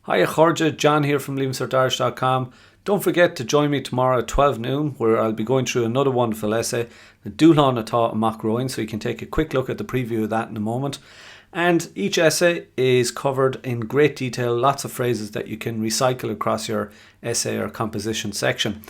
Hiya Chorja, John here from Leavingcertirish.com. Don't forget to join me tomorrow at 12 noon where I'll be going through another wonderful essay, the dúshláin amach romhainn, so you can take a quick look at the preview of that in a moment. And each essay is covered in great detail, lots of phrases that you can recycle across your essay or composition section.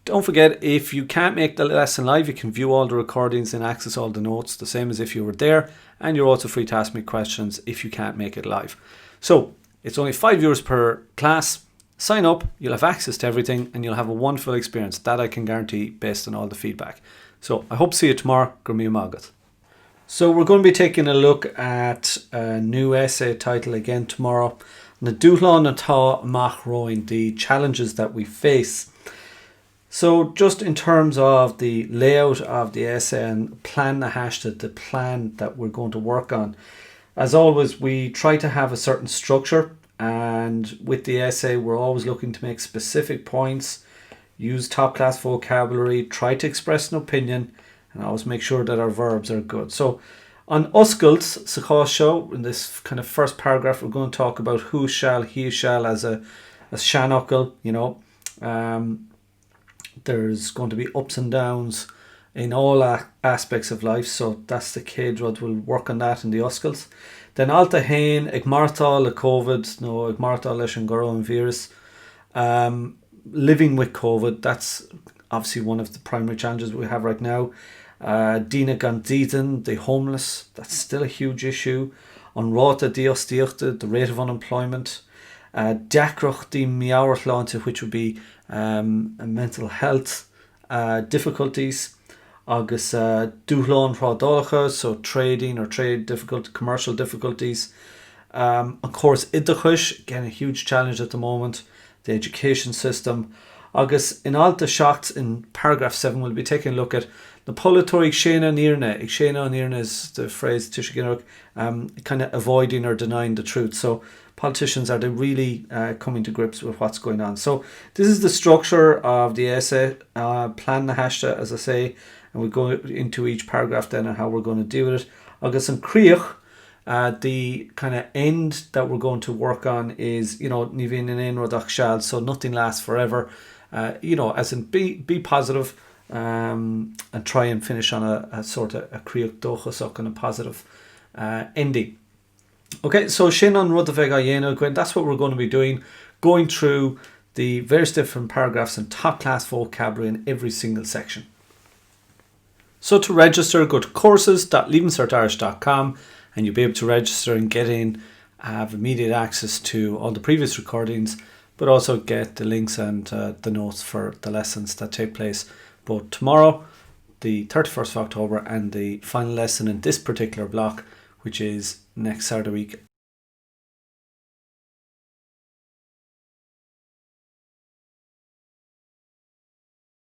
Don't forget, if you can't make the lesson live, you can view all the recordings and access all the notes, the same as if you were there, and you're also free to ask me questions if you can't make it live. So, it's only €5 per class. Sign up, you'll have access to everything, and you'll have a wonderful experience. That I can guarantee based on all the feedback. So I hope to see you tomorrow. Gurmí Magat. So we're going to be taking a look at a new essay title again tomorrow. The dúshláin amach romhainn, the challenges that we face. So just in terms of the layout of the essay and plan na hashtag, the plan that we're going to work on. As always, we try to have a certain structure, and with the essay we're always looking to make specific points, use top class vocabulary, try to express an opinion, and always make sure that our verbs are good. So on oscailt sa show, in this kind of first paragraph, we're going to talk about who shall, he shall as seanachal, there's going to be ups and downs in all aspects of life, so that's the céad rud. We'll work on that in the oscailt. Then alta hain ag martá le COVID, no ag martá leis an coronavirus. Living with COVID, that's obviously one of the primary challenges we have right now. Dína gan dítan, the homeless, that's still a huge issue. An ráta díostaíochta, the rate of unemployment. Deacrach di miabharthlánta, which would be mental health difficulties. Agus dúshláin rádálacha, so trading or commercial difficulties. Of course, idachus, again a huge challenge at the moment, the education system. Agus in alta shots in paragraph 7 we'll be taking a look at the politorig séna nírne. Ig séna nírne is the phrase tishiginaruk, kind of avoiding or denying the truth. So politicians, are they really coming to grips with what's going on? So this is the structure of the essay. Plan na hashtag, as I say, and we'll go into each paragraph then and how we're going to deal with it. Agus an críoch, the kind of end that we're going to work on is, ní bhíonn an aon rud ach seal, so nothing lasts forever. As in be positive and try and finish on a sort of a críoch dóchas on a positive ending. Okay, so sin an rud a bheith a dhéanamh, that's what we're going to be doing, going through the various different paragraphs and top class vocabulary in every single section. So to register, go to courses.leavingcertirish.com and you'll be able to register and get in, have immediate access to all the previous recordings, but also get the links and the notes for the lessons that take place both tomorrow, the 31st of October, and the final lesson in this particular block, which is next Saturday week,